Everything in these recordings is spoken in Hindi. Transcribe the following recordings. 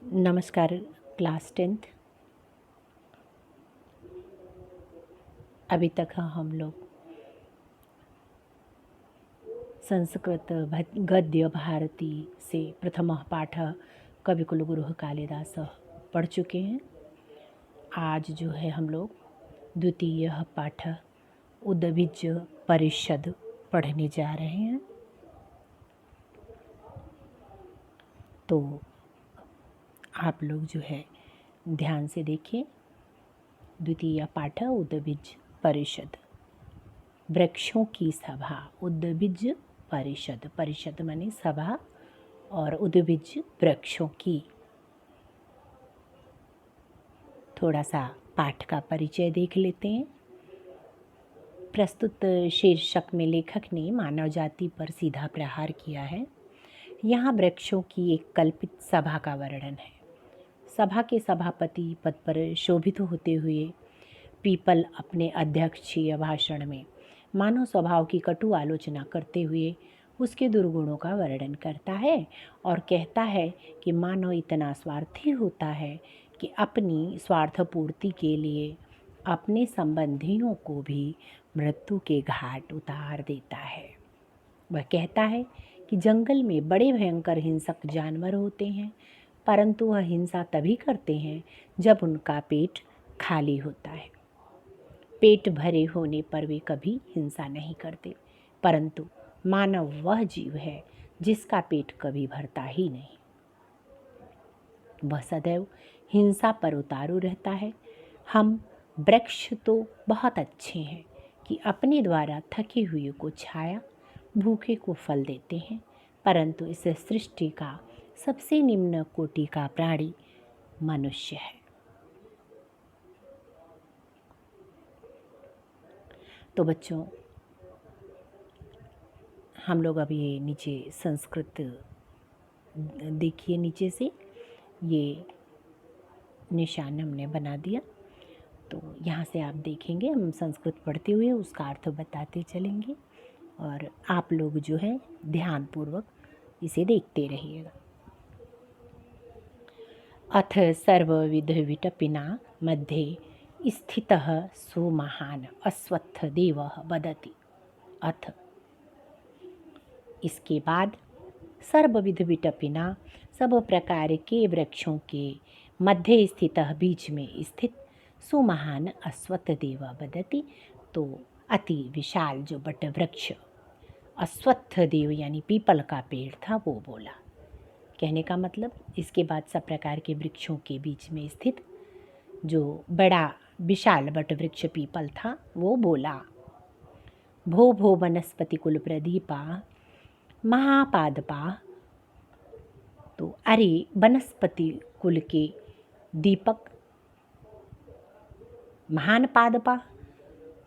नमस्कार क्लास 10th। अभी तक हम लोग संस्कृत गद्य भारती से प्रथमः पाठः कविकुलगुरुः कालिदासः पढ़ चुके हैं। आज जो है हम लोग द्वितीय पाठः उद्भिज परिषद पढ़ने जा रहे हैं। तो आप लोग जो है ध्यान से देखिए। द्वितीय पाठः उद्भिज परिषद, वृक्षों की सभा। उद्भिज परिषद, परिषद माने सभा और उद्भिज वृक्षों की। थोड़ा सा पाठ का परिचय देख लेते हैं। प्रस्तुत शीर्षक में लेखक ने मानव जाति पर सीधा प्रहार किया है। यहाँ वृक्षों की एक कल्पित सभा का वर्णन है। सभा के सभापति पद पर शोभित होते हुए पीपल अपने अध्यक्षीय भाषण में मानव स्वभाव की कटु आलोचना करते हुए उसके दुर्गुणों का वर्णन करता है और कहता है कि मानव इतना स्वार्थी होता है कि अपनी स्वार्थ पूर्ति के लिए अपने संबंधियों को भी मृत्यु के घाट उतार देता है। वह कहता है कि जंगल में बड़े भयंकर हिंसक जानवर होते हैं, परंतु वह हिंसा तभी करते हैं जब उनका पेट खाली होता है। पेट भरे होने पर वे कभी हिंसा नहीं करते, परंतु मानव वह जीव है जिसका पेट कभी भरता ही नहीं। वह सदैव हिंसा पर उतारू रहता है। हम वृक्ष तो बहुत अच्छे हैं कि अपने द्वारा थके हुए को छाया, भूखे को फल देते हैं, परंतु इस सृष्टि का सबसे निम्न कोटि का प्राणी मनुष्य है। तो बच्चों, हम लोग अभी नीचे संस्कृत देखिए, नीचे से ये निशान हमने बना दिया। तो यहाँ से आप देखेंगे, हम संस्कृत पढ़ते हुए उसका अर्थ बताते चलेंगे और आप लोग जो है ध्यानपूर्वक इसे देखते रहिएगा। अथ सर्वविध विटपिना मध्ये स्थितः सुमहान अश्वत्थ देवः वदति। अथ इसके बाद सर्वविध विटपिना, सब प्रकार के वृक्षों के मध्य स्थितः, बीच में स्थित, सुमहान अश्वत्थ देव वदति, तो अति विशाल जो बट वृक्ष अश्वत्थ देव यानी पीपल का पेड़ था वो बोला। कहने का मतलब, इसके बाद सब प्रकार के वृक्षों के बीच में स्थित जो बड़ा विशाल बट वृक्ष पीपल था वो बोला। भो भो वनस्पति कुल प्रदीपा महापादपा, तो अरे वनस्पति कुल के दीपक, महान पादपा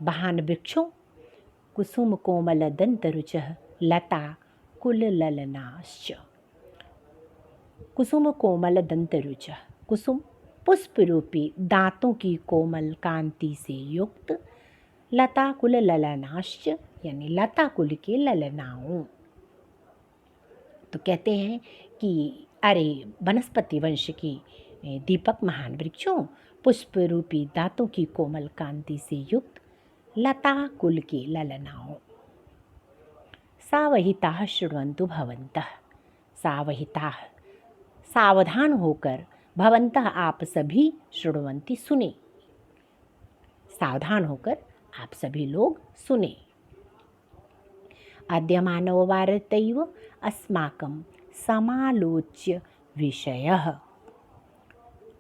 महान वृक्षों, कुसुम कोमल दंत रुचः लता कुल ललनाश्च। कुसुम कोमल दंत रुचः, कुसुम पुष्प रूपी दांतों की कोमल कांति से युक्त, लता कुल ललनाश्च यानी लता कुल के ललनाओं। तो कहते हैं कि अरे वनस्पति वंश की दीपक महान वृक्षों, पुष्प रूपी दांतों की कोमल कांति से युक्त लता कुल के ललनाओं। सावहिताः शृण्वन्तु भवन्तः, सावहिताः सावधान होकर, भवन्तः आप सभी, शृण्वन्ति सुने, सावधान होकर आप सभी लोग सुने। अद्य मानववार्तैव अस्माकं समालोच्य विषयः।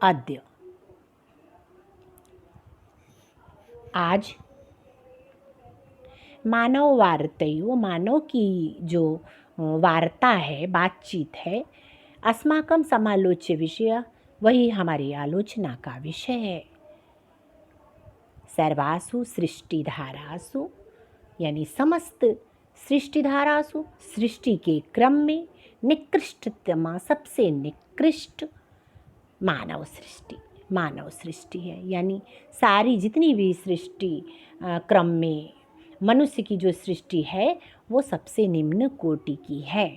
अद्य आज मानव वार्तैव, मानव की जो वार्ता है, बातचीत है, अस्माकं समालोच्य विषय वही हमारी आलोचना का विषय है। सर्वासु सृष्टिधारासु यानी समस्त सृष्टिधारासु, सृष्टि के क्रम में निकृष्टतमा, सबसे निकृष्ट मानव सृष्टि, मानव सृष्टि है। यानी सारी जितनी भी सृष्टि क्रम में मनुष्य की जो सृष्टि है वो सबसे निम्न कोटि की है।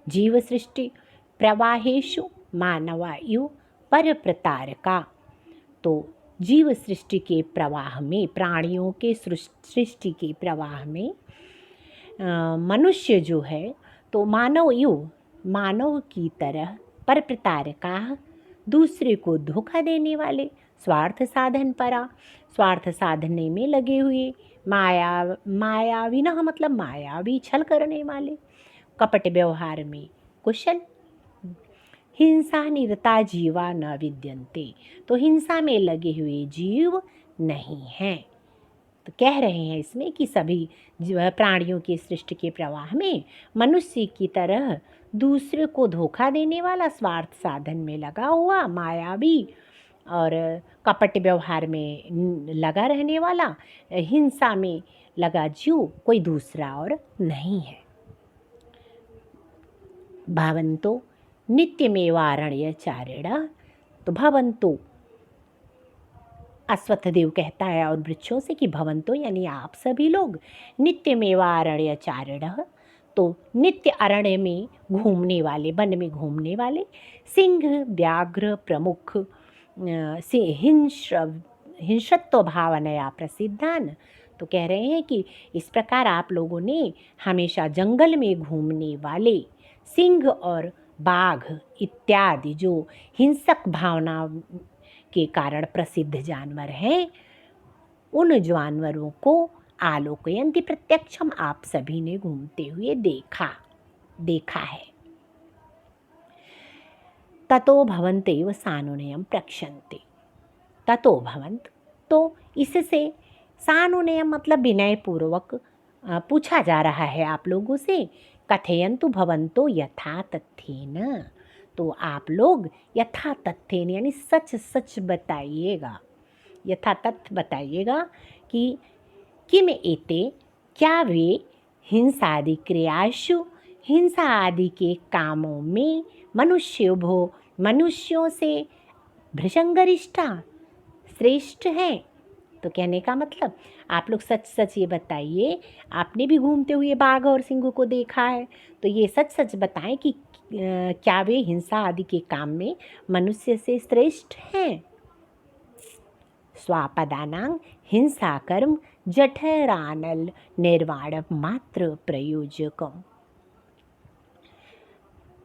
जीव सृष्टि प्रवाहेषु मानवायु पर प्रतारका। तो जीव सृष्टि के प्रवाह में, प्राणियों के सृष्टि के प्रवाह में मनुष्य जो है तो मानव की तरह पर प्रतारका, दूसरे को धोखा देने वाले, स्वार्थ साधन परा, स्वार्थ साधने में लगे हुए, मायाविनः मतलब मायावी, छल करने वाले, कपट व्यवहार में कुशल, हिंसा निरता जीवा न विद्यन्ते। तो हिंसा में लगे हुए जीव नहीं हैं। तो कह रहे हैं इसमें कि सभी प्राणियों की सृष्टि के प्रवाह में मनुष्य की तरह दूसरे को धोखा देने वाला, स्वार्थ साधन में लगा हुआ, मायावी और कपट व्यवहार में लगा रहने वाला, हिंसा में लगा जीव कोई दूसरा और नहीं है। भवन्तो नित्यमेवारण्यचारिणः। तो भवन्तो, अश्वत्थदेव कहता है और वृक्षों से कि भवन्तो यानी आप सभी लोग, नित्यमेवारण्यचारिणः, तो नित्य अरण्य में घूमने वाले, वन में घूमने वाले, सिंह व्याघ्र प्रमुख हिंसत्व भावनया प्रसिद्धान। तो कह रहे हैं कि इस प्रकार आप लोगों ने हमेशा जंगल में घूमने वाले सिंह और बाघ इत्यादि जो हिंसक भावना के कारण प्रसिद्ध जानवर हैं, उन जानवरों को आलोकयन्ति प्रत्यक्षम, आप सभी ने घूमते हुए देखा है। ततो भवन्तेव सानुनयम प्रक्षन्ते। ततो भवन्त, तो इससे सानुनयम मतलब विनय पूर्वक पूछा जा रहा है आप लोगों से, कथयन्तु भवन्तो यथा तथ्येन। तो आप लोग यथा तथ्येन यानी सच सच बताइएगा, यथा तथ्य बताइएगा कि किम एते, क्या वे हिंसादि क्रियाशु, हिंसा आदि के कामों में मनुष्यों से भृशंगरिष्ठा श्रेष्ठ हैं। तो कहने का मतलब आप लोग सच सच ये बताइए, आपने भी घूमते हुए बाघ और सिंह को देखा है, तो ये सच सच बताएं कि क्या वे हिंसा आदि के काम में मनुष्य से श्रेष्ठ हैं। स्वापदानां हिंसा कर्म जठरानल निर्वाण मात्र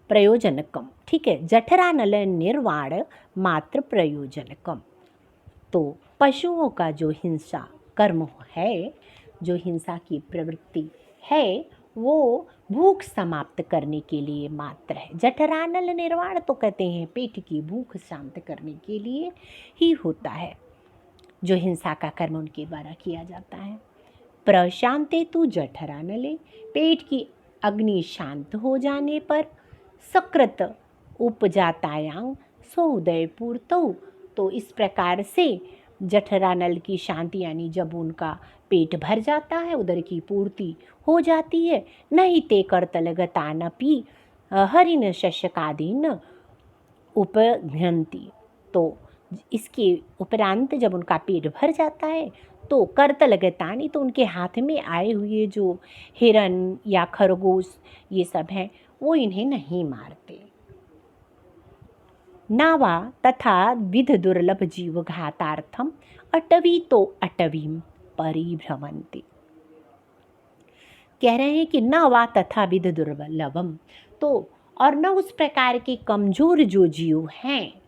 प्रयोजनकम, ठीक है, जठरानल निर्वाण मात्र प्रयोजनकम। तो पशुओं का जो हिंसा कर्म है, जो हिंसा की प्रवृत्ति है, वो भूख समाप्त करने के लिए मात्र है। जठरानल निर्वाण तो कहते हैं पेट की भूख शांत करने के लिए ही होता है जो हिंसा का कर्म उनके द्वारा किया जाता है। प्रशांते तु जठरानले, पेट की अग्नि शांत हो जाने पर, सकृत उपजातायां सोदय पूर्तौ, तो इस प्रकार से जठरानल की शांति यानी जब उनका पेट भर जाता है, उदर की पूर्ति हो जाती है, नहीं ते कर्तलगतानपि हरिन शशकादीन उपघ्नन्ति। तो इसके उपरांत जब उनका पेट भर जाता है तो कर्तलगतानी, तो उनके हाथ में आए हुए जो हिरन या खरगोश ये सब हैं वो इन्हें नहीं मारते। नावा तथा विध दुर्लभ जीव घातार्थम अटवी तो अटवीम परिभ्रमन्ति। कह रहे हैं कि न वा तथा विध दुर्लभम, तो और न उस प्रकार के कमजोर जो जीव हैं,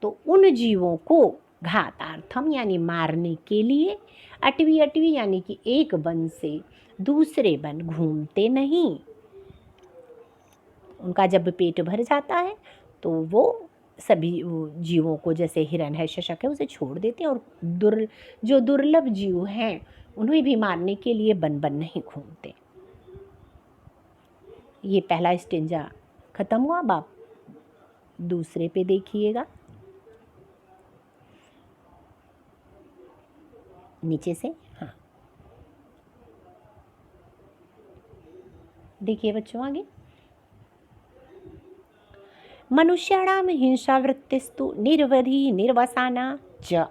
तो उन जीवों को घातार्थम यानी मारने के लिए, अटवी यानी कि एक वन से दूसरे वन घूमते नहीं। उनका जब पेट भर जाता है तो वो सभी जीवों को, जैसे हिरन है, शशक है, उसे छोड़ देते हैं, और जो दुर्लभ जीव हैं उन्हें भी मारने के लिए वन नहीं घूमते। ये पहला स्टेंजा खत्म हुआ। बाप दूसरे पे देखिएगा, नीचे से, हाँ देखिए बच्चों आगे। मनुष्याणाम हिंसावृत्तिस्तु निर्वधि निर्वसाना च।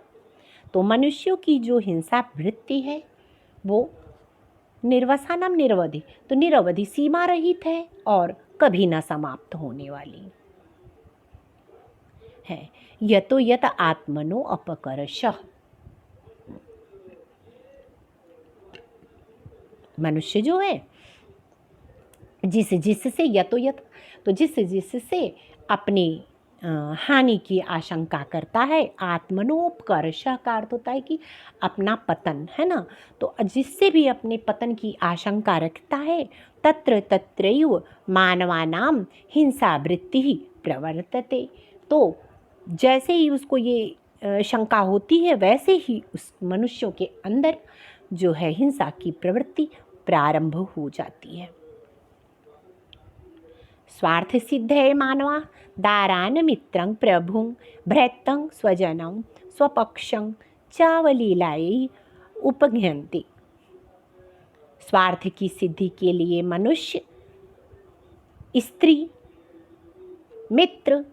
तो मनुष्यों की जो हिंसा वृत्ति है वो निर्वसानम निरवधि, तो निरवधि सीमा रहित है और कभी न समाप्त होने वाली है। यतो यत आत्मनो अपकर्षः, मनुष्य जो है जिस जिससे यतो यत, तो जिस जिससे अपनी हानि की आशंका करता है, आत्मनोपकर्ष का अर्थ होता है कि अपना पतन, है ना। तो जिससे भी अपने पतन की आशंका रखता है, तत्र तत्रैव मानवानाम हिंसा वृत्ति ही प्रवर्तते, तो जैसे ही उसको ये शंका होती है वैसे ही उस मनुष्यों के अंदर जो है हिंसा की प्रवृत्ति प्रारंभ हो जाती है। स्वार्थ सिद्ध है मानवा दारान मित्रं प्रभुं भ्रैतं स्वजनं स्वपक्षं चावलीलायै उपघ्यन्ति। स्वार्थ की सिद्धि के लिए मनुष्य स्त्री, मित्र,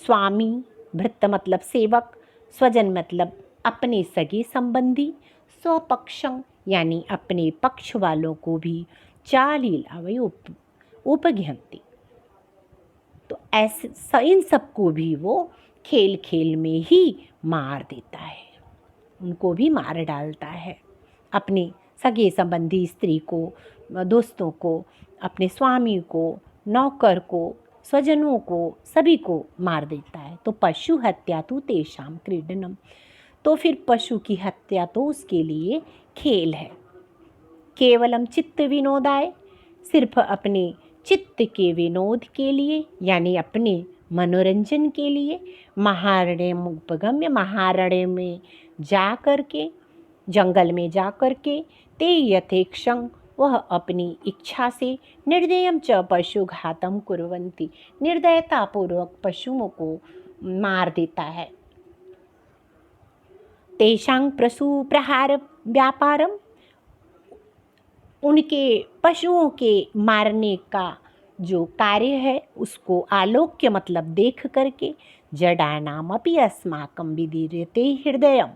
स्वामी, भृत्य मतलब सेवक, स्वजन मतलब अपने सगे संबंधी, स्वपक्षं यानी अपने पक्ष वालों को भी चालीलावै उपघ्यन्ति, तो ऐसे इन सबको भी वो खेल खेल में ही मार देता है, उनको भी मार डालता है। अपने सगे संबंधी स्त्री को, दोस्तों को, अपने स्वामी को, नौकर को, स्वजनों को, सभी को मार देता है। तो पशु हत्या तो तेषाम क्रीडनम, तो फिर पशु की हत्या तो उसके लिए खेल है। केवलम चित्त विनोदाय, सिर्फ अपने चित्त के विनोद के लिए यानी अपने मनोरंजन के लिए, महारण्य उपगम्य, महारण्य में जा कर के, जंगल में जा कर के, ते यथेक्षं वह अपनी इच्छा से, निर्दयम च पशु घातम कुर्वन्ति, निर्दयतापूर्वक पशुओं को मार देता है। तेषां पशु प्रहार व्यापारम, उनके पशुओं के मारने का जो कार्य है उसको आलोक्य मतलब देख करके, जडानाम अपि अस्माकं विदीर्यते हृदयम,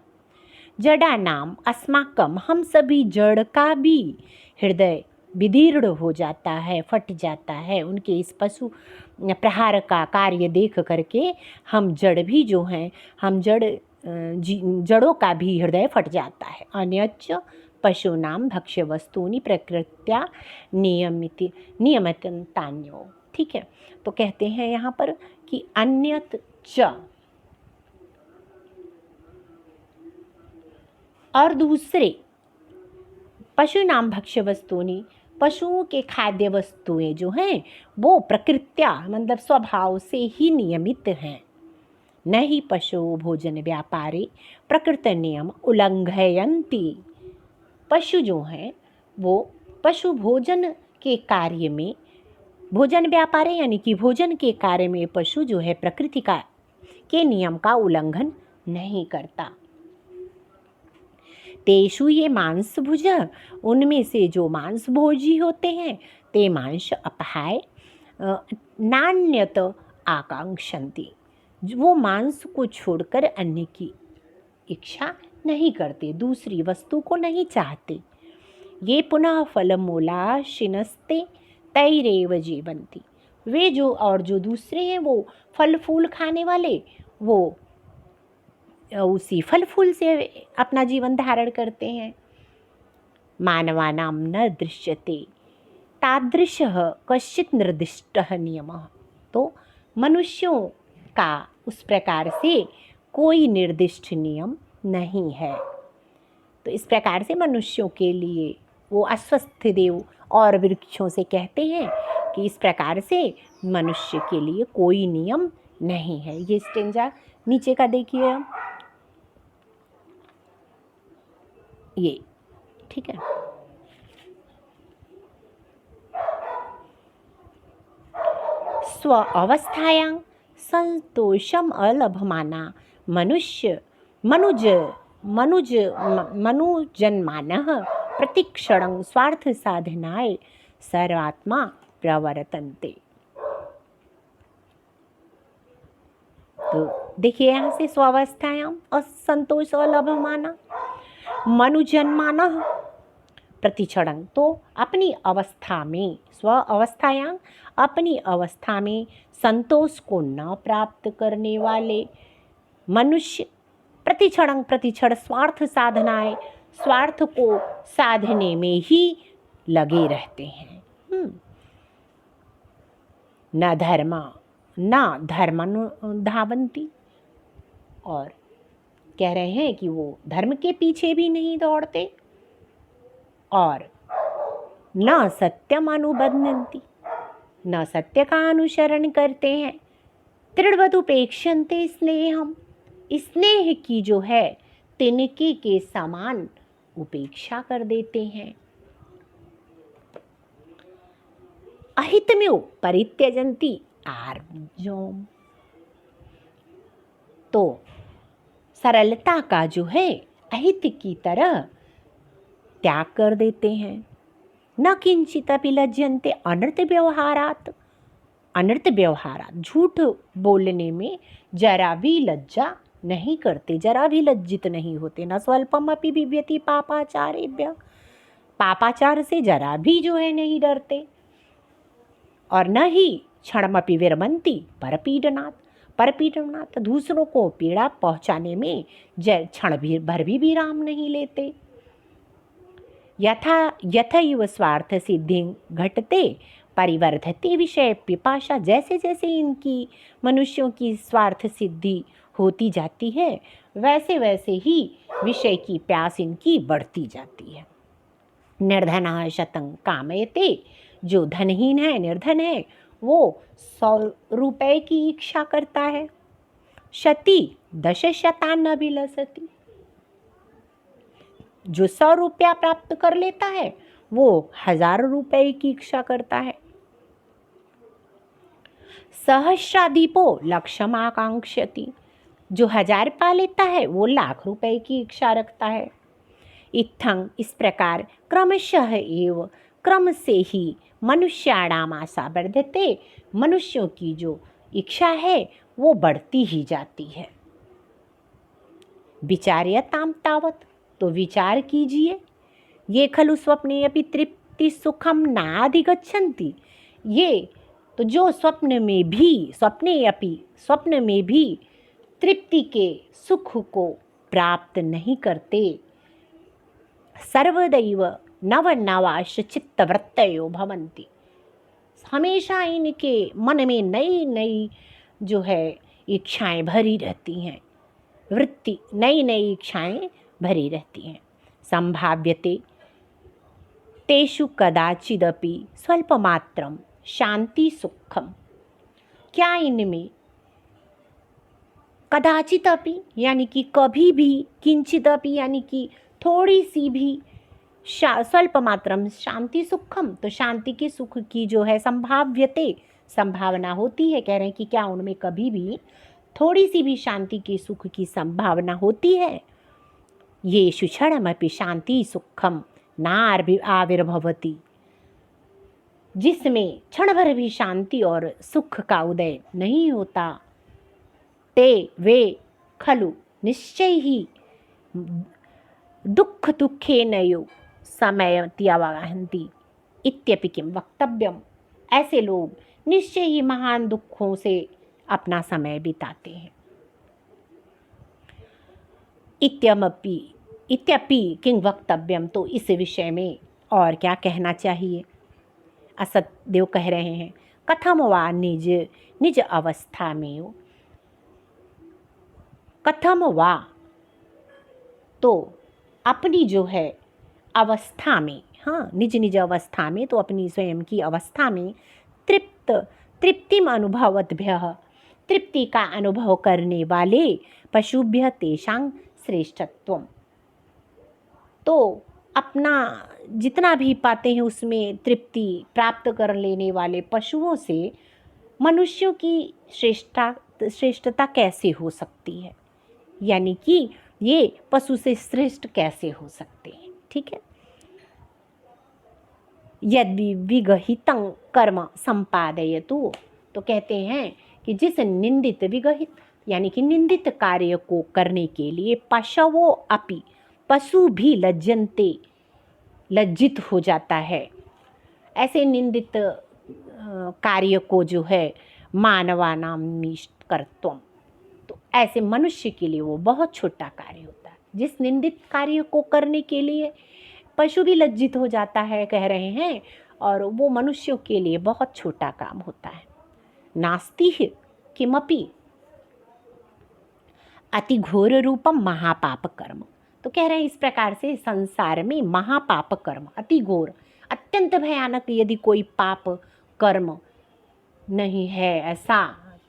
जडानाम अस्माकं हम सभी जड़ का भी हृदय विदीर्ण हो जाता है, फट जाता है। उनके इस पशु प्रहार का कार्य देख करके हम जड़ भी जो हैं, हम जड़ों का भी हृदय फट जाता है। अन्यच्च पशूनाम भक्ष्य वस्तूनि प्रकृत्या नियमितान्यो, ठीक है। तो कहते हैं यहाँ पर कि अन्यत च, और दूसरे पशु नाम भक्ष्य वस्तुनि, पशुओं के खाद्य वस्तुएं जो हैं वो प्रकृत्या मतलब स्वभाव से ही नियमित हैं। न ही पशु भोजन व्यापारे प्रकृत नियम उल्लंघयन्ति, पशु जो हैं वो पशु भोजन के कार्य में, भोजन व्यापारे यानी कि भोजन के कार्य में पशु जो है प्रकृति का के नियम का उल्लंघन नहीं करता। तेषु ये मांस भुज, उनमें से जो मांस भोजी होते हैं, ते मांस अपहाय नान्यत आकांक्षन्ति, वो मांस को छोड़कर अन्य की इच्छा नहीं करते, दूसरी वस्तु को नहीं चाहते। ये पुनः फलमूलाशिनस्ते तैरेव जीवन्ति, वे जो और जो दूसरे हैं वो फल फूल खाने वाले, वो उसी फल फूल से अपना जीवन धारण करते हैं। मानवानां न दृश्यते तादृशः कश्चित् निर्दिष्टः नियमः, तो मनुष्यों का उस प्रकार से कोई निर्दिष्ट नियम नहीं है। तो इस प्रकार से मनुष्यों के लिए वो अस्वस्थ देव और वृक्षों से कहते हैं कि इस प्रकार से मनुष्य के लिए कोई नियम नहीं है। ये स्टेंजा नीचे का देखिए, ये ठीक है। स्व अवस्थायां संतोषम अलभमाना मनुजन्मानः प्रतिक्षणं स्वार्थ साधनाय सर्वात्मा प्रवर्तन्ते। तो देखिए यहाँ से स्वावस्थायाम और संतोष अलभमाना, मनुजन्मानः प्रतिक्षणं तो अपनी अवस्था में, स्व अवस्थायां अपनी अवस्था में संतोष को न प्राप्त करने वाले मनुष्य प्रतिक्षण प्रतिक्षण स्वार्थ साधनाएं, स्वार्थ को साधने में ही लगे रहते हैं। न धर्मानुधावन्ति, और कह रहे हैं कि वो धर्म के पीछे भी नहीं दौड़ते, और न सत्यम अनुबध्नन्ति, न सत्य का अनुसरण करते हैं। तृणवदुपेक्षन्ते स्नेहम, स्नेह की जो है तिनके के समान उपेक्षा कर देते हैं। अहितम्यो परित्यजन्ति आर्जोम, तो सरलता का जो है अहित की तरह त्याग कर देते हैं। न किंचित अपि लज्जन्ते अनर्थ व्यवहारात्, अनर्थ व्यवहारात्, झूठ बोलने में जरा भी लज्जा नहीं करते, जरा भी लज्जित नहीं होते। न स्वल्पम अपि बिभ्यति पापाचारेभ्यः, पापाचार से जरा भी जो है नहीं डरते। और न ही क्षणमपि विरमन्ति परपीडनात्, परपीडनात्, दूसरों को पीड़ा पहुँचाने में क्षण भर भी विराम नहीं लेते। यथैव स्वार्थ सिद्धि घटते परिवर्धते विषय पिपाशा, जैसे जैसे इनकी मनुष्यों की स्वार्थ सिद्धि होती जाती है वैसे वैसे ही विषय की प्यास इनकी बढ़ती जाती है। निर्धनः शतं कामयते, जो धनहीन है, निर्धन है, वो 100 रुपए की इच्छा करता है। शती 10 शतान अभिलषति, जो 100 रुपया प्राप्त कर लेता है वो 1000 रुपए की इच्छा करता है। सहस्राधिपो लक्षमाकांक्षति, जो 1000 पा लेता है वो लाख रुपए की इच्छा रखता है। इत्थं, इस प्रकार क्रमशः एव, क्रम से ही मनुष्याणाम आशा वर्धते, मनुष्यों की जो इच्छा है वो बढ़ती ही जाती है। विचार्यताम तावत, तो विचार कीजिए। ये खलु स्वप्ने अपि तृप्ति सुखम नाधिगच्छन्ति, ये तो जो स्वप्न में भी तृप्ति के सुख को प्राप्त नहीं करते। सर्वदैव नवनवाश चित्तवृत्तयो भवन्ति, हमेशा इनके मन में नई नई जो है इच्छाएं भरी रहती हैं, वृत्ति नई नई इच्छाएं भरी रहती हैं। संभाव्यते तेषु कदाचिदपि स्वल्पमात्रम शांति सुखम, क्या इनमें कदाचिदपि यानी कि कभी भी, किंचिदपि यानी कि थोड़ी सी भी, स्वल्पमात्रम शांति सुखम, तो शांति के सुख की जो है संभाव्यते, संभावना होती है। कह रहे हैं कि क्या उनमें कभी भी थोड़ी सी भी शांति के सुख की संभावना होती है। ये क्षणमपि शांति सुखम नाविर्भवति, जिसमें क्षण भर भी शांति और सुख का उदय नहीं होता। ते वे खलु निश्चय ही दुख दुखे नयो समयत्यवहन्ति इत्यपि किं वक्तव्यम, ऐसे लोग निश्चय ही महान दुखों से अपना समय बिताते हैं। इत्यपि किं वक्तव्यम, तो इस विषय में और क्या कहना चाहिए। असतदेव कह रहे हैं कथम वा निज अवस्था में, कथम वा तो अपनी जो है अवस्था में, हाँ निज निज अवस्था में, तो अपनी स्वयं की अवस्था में तृप्तिम अनुभवद्भ्यः, तृप्ति का अनुभव करने वाले पशुभ्य तेषां श्रेष्ठत्वम, तो अपना जितना भी पाते हैं उसमें तृप्ति प्राप्त कर लेने वाले पशुओं से मनुष्यों की श्रेष्ठता कैसे हो सकती है, यानी कि ये पशु से श्रेष्ठ कैसे हो सकते हैं। ठीक है। यदि विगहितं कर्म संपादयतु, तो कहते हैं कि जिस निंदित, विगहित यानी कि निंदित कार्य को करने के लिए पशवो अपि, पशु भी लज्जन्ते लज्जित हो जाता है। ऐसे निंदित कार्य को जो है मानवानामिष्ट कर्तव्य, तो ऐसे मनुष्य के लिए वो बहुत छोटा कार्य होता है। जिस निंदित कार्य को करने के लिए पशु भी लज्जित हो जाता है, कह रहे हैं, और वो मनुष्यों के लिए बहुत छोटा काम होता है। नास्ति किमपि अति घोर रूपम महापाप कर्म। तो कह रहे हैं इस प्रकार से संसार में महापाप कर्म, अति घोर, अत्यंत भयानक यदि कोई पाप कर्म नहीं है, ऐसा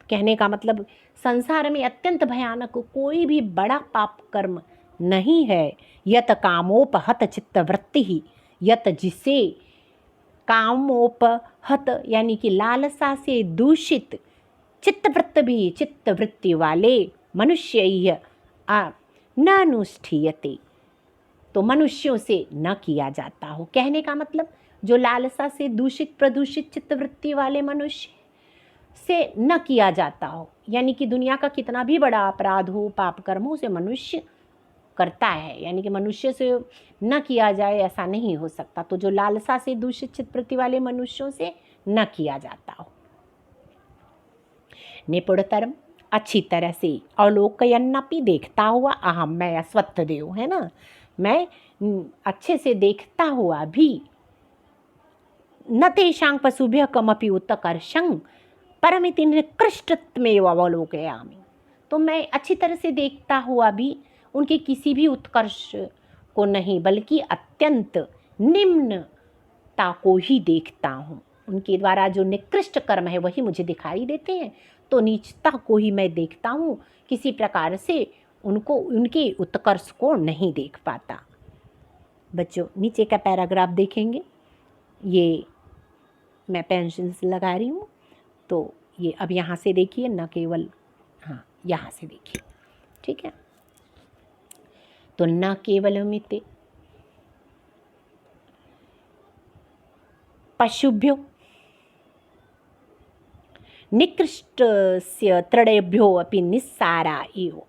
कहने का मतलब संसार में अत्यंत भयानक कोई भी बड़ा पाप कर्म नहीं है। यत कामोपहत चित्तवृत्ति ही, यत जिसे कामोपहत यानी कि लालसा से दूषित, चित्तवृत्त भी चित्तवृत्ति वाले मनुष्य न अनुष्ठीयते, तो मनुष्यों से न किया जाता हो। कहने का मतलब जो लालसा से दूषित प्रदूषित चित्तवृत्ति वाले मनुष्य से न किया जाता हो, यानी कि दुनिया का कितना भी बड़ा अपराध हो, पाप कर्म हो, उसे मनुष्य करता है, यानी कि मनुष्य से न किया जाए ऐसा नहीं हो सकता। तो जो लालसा से दूषित चित्तवृत्ति वाले मनुष्यों से न किया जाता हो। निपुणतरम, अच्छी तरह से अवलोकयन्नपि, देखता हुआ, अहम मैं अस्वत्थ देव है ना, मैं अच्छे से देखता हुआ भी, न तेषां पशुभ्यः कमपि उत्कर्षं परमिति निकृष्टत्वेव अवलोकयामि। तो मैं अच्छी तरह से देखता हुआ भी उनके किसी भी उत्कर्ष को नहीं, बल्कि अत्यंत निम्नता को ही देखता हूँ। उनके द्वारा जो निकृष्ट कर्म है वही मुझे दिखाई देते हैं, तो नीचता को ही मैं देखता हूँ, किसी प्रकार से उनको उनके उत्कर्ष को नहीं देख पाता। बच्चों नीचे का पैराग्राफ देखेंगे, ये मैं पेंसिल से लगा रही हूँ, तो ये अब यहाँ से देखिए, न केवल, हाँ यहाँ से देखिए, ठीक है। तो न केवलमिति पशुभ्यो निकृष्टस्य तृणेभ्यो अपि निस्सारा एव।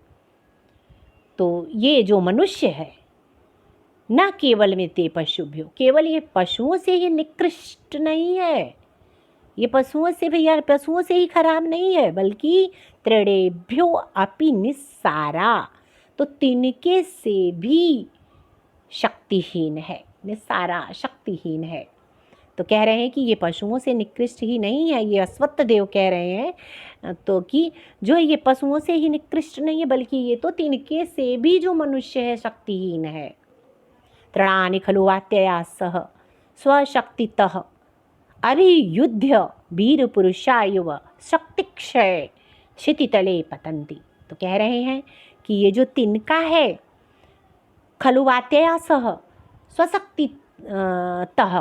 तो ये जो मनुष्य है, न केवल में ते पशुभ्यो, केवल ये पशुओं से ही निकृष्ट नहीं है, ये पशुओं से भी यार पशुओं से ही खराब नहीं है, बल्कि तृणेभ्यो अपि निस्सारा, तो तिनके से भी शक्तिहीन है, निस्सारा शक्तिहीन है। तो कह रहे हैं कि ये पशुओं से निकृष्ट ही नहीं है, ये अस्वत्थ देव कह रहे हैं, तो कि जो ये पशुओं से ही निकृष्ट नहीं है, बल्कि ये तो तिनके से भी जो मनुष्य है शक्तिहीन है। तृणानि खलु वात्यया सह स्वशक्तितः अभियुध्य वीर पुरुषायुव शक्तिक्षय क्षितितले पतंती। तो कह रहे हैं कि ये जो तिनका है, खलु वात्यया सह स्वशक्तितः,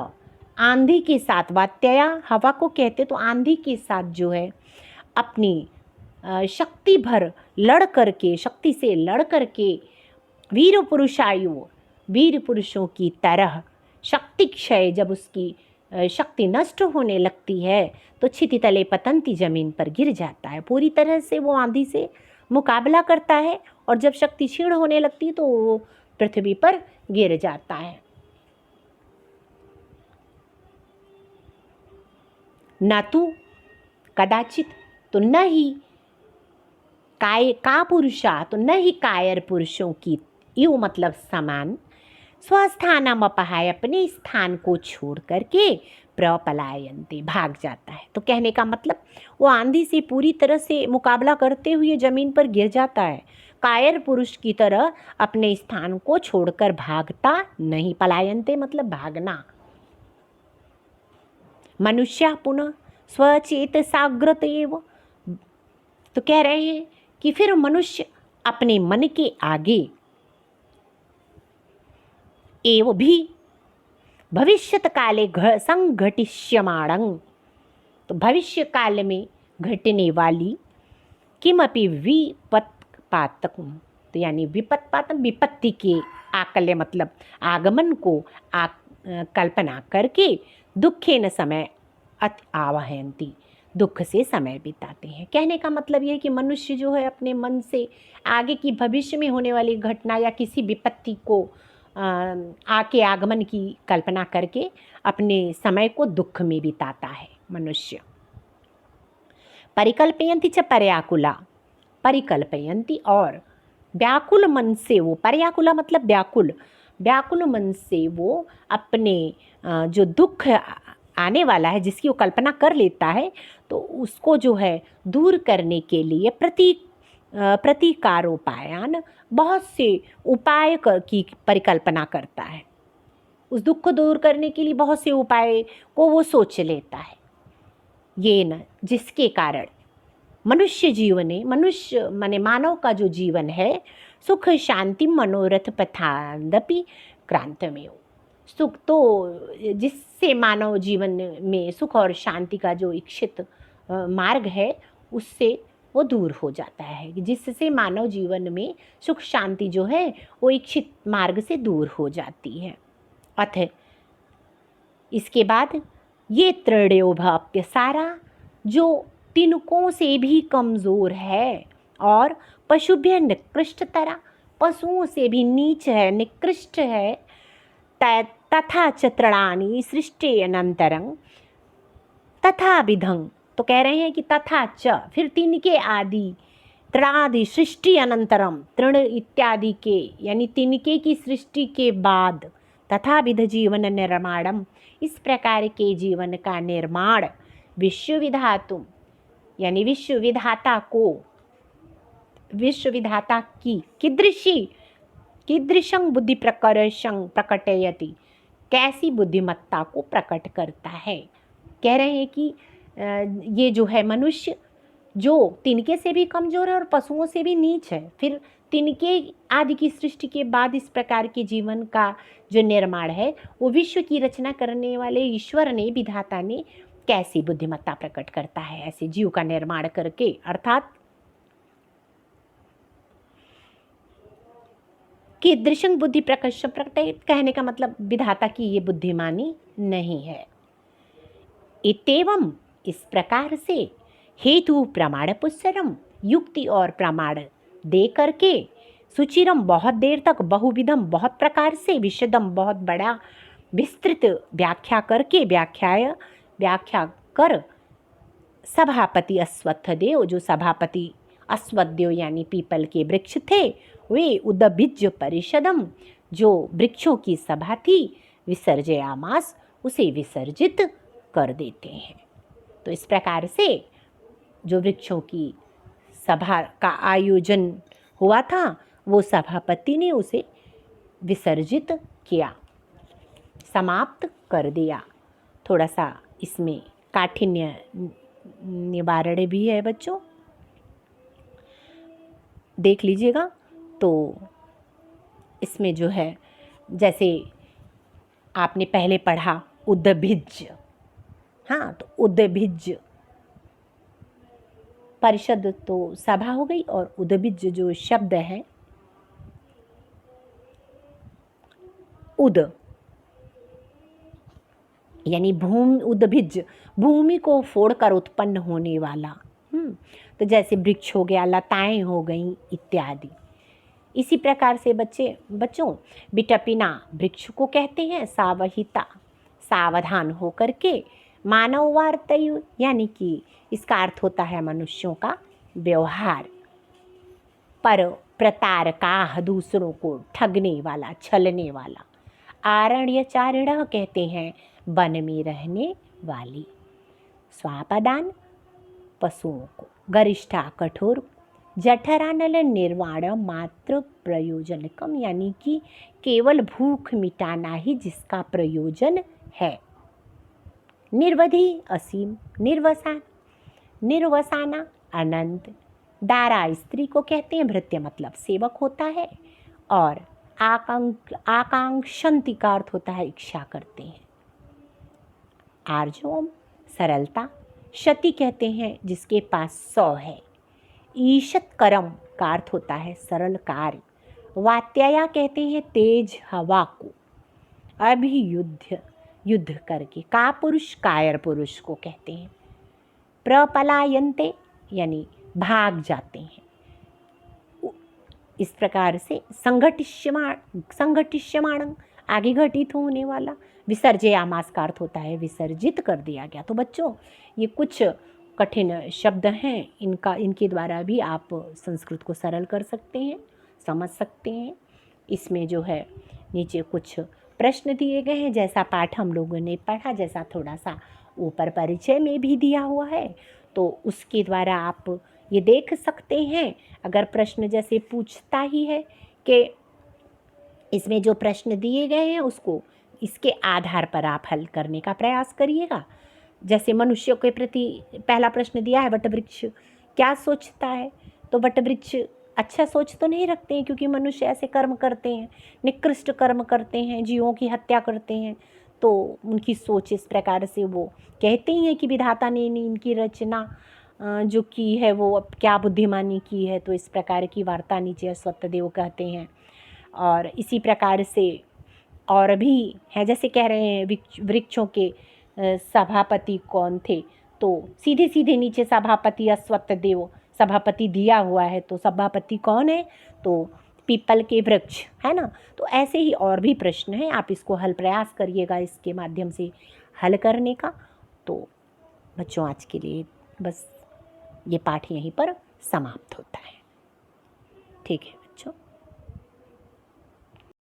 आंधी के साथ, वात्यया हवा को कहते, तो आंधी के साथ जो है अपनी शक्ति भर लड़ करके, शक्ति से लड़ करके, वीर पुरुषायु, वीर पुरुषों की तरह, शक्ति क्षय, जब उसकी शक्ति नष्ट होने लगती है तो क्षिति तले पतंती, जमीन पर गिर जाता है। पूरी तरह से वो आंधी से मुकाबला करता है, और जब शक्ति क्षीण होने लगती तो वो पृथ्वी पर गिर जाता है। न तो कदाचित, तो न ही का पुरुषा, तो न ही कायर पुरुषों की इव मतलब समान, स्वस्थानम अपहाय, अपने स्थान को छोड़ करके प्रपलायन्ते, भाग जाता है। तो कहने का मतलब वो आंधी से पूरी तरह से मुकाबला करते हुए जमीन पर गिर जाता है, कायर पुरुष की तरह अपने स्थान को छोड़कर भागता नहीं। पलायन्ते मतलब भागना। मनुष्य पुनः स्वचेत साग्रत एव, तो कह रहे हैं कि फिर मनुष्य अपने मन के आगे एव भी भविष्यत काले संघटिष्यमाणं, तो भविष्य काल में घटने वाली किमपि विपत्पातकं, तो यानी विपत्पातम विपत्ति के आकल्य मतलब आगमन को कल्पना करके दुखे न समय अति आवहयन्ति, दुख से समय बिताते हैं। कहने का मतलब ये है कि मनुष्य जो है अपने मन से आगे की भविष्य में होने वाली घटना या किसी विपत्ति को आके आगमन की कल्पना करके अपने समय को दुख में बिताता है मनुष्य। परिकल्पयन्ति च पर्याकुला, परिकल्पयन्ति और व्याकुल मन से वो, पर्याकुला मतलब व्याकुल, व्याकुल मन से वो अपने जो दुख आने वाला है जिसकी वो कल्पना कर लेता है, तो उसको जो है दूर करने के लिए प्रतीकारोपायन बहुत से उपाय की परिकल्पना करता है। उस दुख को दूर करने के लिए बहुत से उपाय को वो सोच लेता है। ये न जिसके कारण मनुष्य जीवने, मनुष्य माने मानव का जो जीवन है, सुख शांति मनोरथ पथादपि क्रांतमेव, सुख तो जिससे मानव जीवन में सुख और शांति का जो इच्छित मार्ग है उससे वो दूर हो जाता है, जिससे मानव जीवन में सुख शांति जो है वो इच्छित मार्ग से दूर हो जाती है। अथ इसके बाद ये तृणयोभाप्य सारा, जो तिनकों से भी कमज़ोर है और पशुभ्य निकृष्टतरा, पशुओं से भी नीच है, निकृष्ट है, तथा च तृणानि सृष्टि अनंतरं तथा विधं, तो कह रहे हैं कि तथा च फिर तिनके आदि, तृणादि सृष्टि अनंतरम, तृण इत्यादि के यानी तिनके की सृष्टि के बाद, तथा विध जीवन निर्माणम, इस प्रकार के जीवन का निर्माण, विश्व विधातुम यानी विश्व विधाता को, विश्व विधाता की कीदृशं बुद्धि प्रकर्षं प्रकटयति, कैसी बुद्धिमत्ता को प्रकट करता है। कह रहे हैं कि ये जो है मनुष्य जो तिनके से भी कमज़ोर है और पशुओं से भी नीच है, फिर तिनके आदि की सृष्टि के बाद इस प्रकार के जीवन का जो निर्माण है वो विश्व की रचना करने वाले ईश्वर ने, विधाता ने कैसी बुद्धिमत्ता प्रकट करता है ऐसे जीव का निर्माण करके। अर्थात कीदृशं बुद्धि प्रकर्ष प्रकट, कहने का मतलब विधाता की ये बुद्धिमानी नहीं है। इत्येवं इस प्रकार से हेतु प्रमाण पुष्सरम, युक्ति और प्रमाण दे करके, सुचिरम बहुत देर तक, बहुविधम बहुत प्रकार से, विशदम बहुत बड़ा विस्तृत व्याख्या करके, व्याख्या कर सभापति अश्वत्थदेव, जो सभापति अश्वत्थदेव यानी पीपल के वृक्ष थे, वे उदभिज परिषदम, जो वृक्षों की सभा थी, विसर्जयामास, उसे विसर्जित कर देते हैं। तो इस प्रकार से जो वृक्षों की सभा का आयोजन हुआ था वो सभापति ने उसे विसर्जित किया, समाप्त कर दिया। थोड़ा सा इसमें काठिन्य निवारण भी है बच्चों, देख लीजिएगा। तो इसमें जो है जैसे आपने पहले पढ़ा उदभिज, हाँ, तो उदभिज परिषद तो सभा हो गई, और उदभिज जो शब्द है, उद यानी भूमि, उदभिज भूमि को फोड़कर उत्पन्न होने वाला। तो जैसे वृक्ष हो गया, लताएं हो गई इत्यादि। इसी प्रकार से बच्चों विटपिना वृक्ष को कहते हैं, सावहिता सावधान होकर के, मानव वार्तयु यानी कि इसका अर्थ होता है मनुष्यों का व्यवहार, पर प्रतारकाह दूसरों को ठगने वाला, छलने वाला, आरण्यचारिणः कहते हैं वन में रहने वाली, स्वापदान पशुओं को, गरिष्ठा कठोर, जठरानल निर्वाण मात्र प्रयोजनकम यानी कि केवल भूख मिटाना ही जिसका प्रयोजन है, निर्वधि असीम, निर्वसाना अनंत, दारा स्त्री को कहते हैं, भृत्य मतलब सेवक होता है, और आकांक्षन्ति का अर्थ होता है इच्छा करते हैं, आर्जोम सरलता, शति कहते हैं जिसके पास 100 है, ईशत करम का अर्थ होता है सरल कार्य, वात्याया कहते हैं तेज हवा को, युद्ध करके, का पुरुष कायर पुरुष को कहते हैं, प्रपलायन्ते यानी भाग जाते हैं, इस प्रकार से संघटिष्यमाणं आगे घटित होने वाला, विसर्जयामास का अर्थ होता है विसर्जित कर दिया गया। तो बच्चों ये कुछ कठिन शब्द हैं, इनके द्वारा भी आप संस्कृत को सरल कर सकते हैं, समझ सकते हैं। इसमें जो है नीचे कुछ प्रश्न दिए गए हैं, जैसा पाठ हम लोगों ने पढ़ा, जैसा थोड़ा सा ऊपर परिचय में भी दिया हुआ है, तो उसके द्वारा आप ये देख सकते हैं। अगर प्रश्न जैसे पूछता ही है कि इसमें जो प्रश्न दिए गए हैं उसको इसके आधार पर आप हल करने का प्रयास करिएगा। जैसे मनुष्य के प्रति पहला प्रश्न दिया है, वटवृक्ष क्या सोचता है, तो वटवृक्ष अच्छा सोच तो नहीं रखते हैं, क्योंकि मनुष्य ऐसे कर्म करते हैं, निकृष्ट कर्म करते हैं, जीवों की हत्या करते हैं। तो उनकी सोच इस प्रकार से वो कहते ही हैं कि विधाता ने इनकी रचना जो की है वो अब क्या बुद्धिमानी की है। तो इस प्रकार की वार्ता नीचे अश्वत्थदेव कहते हैं। और इसी प्रकार से और भी है, जैसे कह रहे हैं वृक्षों के सभापति कौन थे, तो सीधे सीधे नीचे सभापति अश्वत्थदेव सभापति दिया हुआ है, तो सभापति कौन है, तो पीपल के वृक्ष है ना। तो ऐसे ही और भी प्रश्न हैं, आप इसको हल प्रयास करिएगा इसके माध्यम से हल करने का। तो बच्चों आज के लिए बस ये पाठ यहीं पर समाप्त होता है। ठीक है।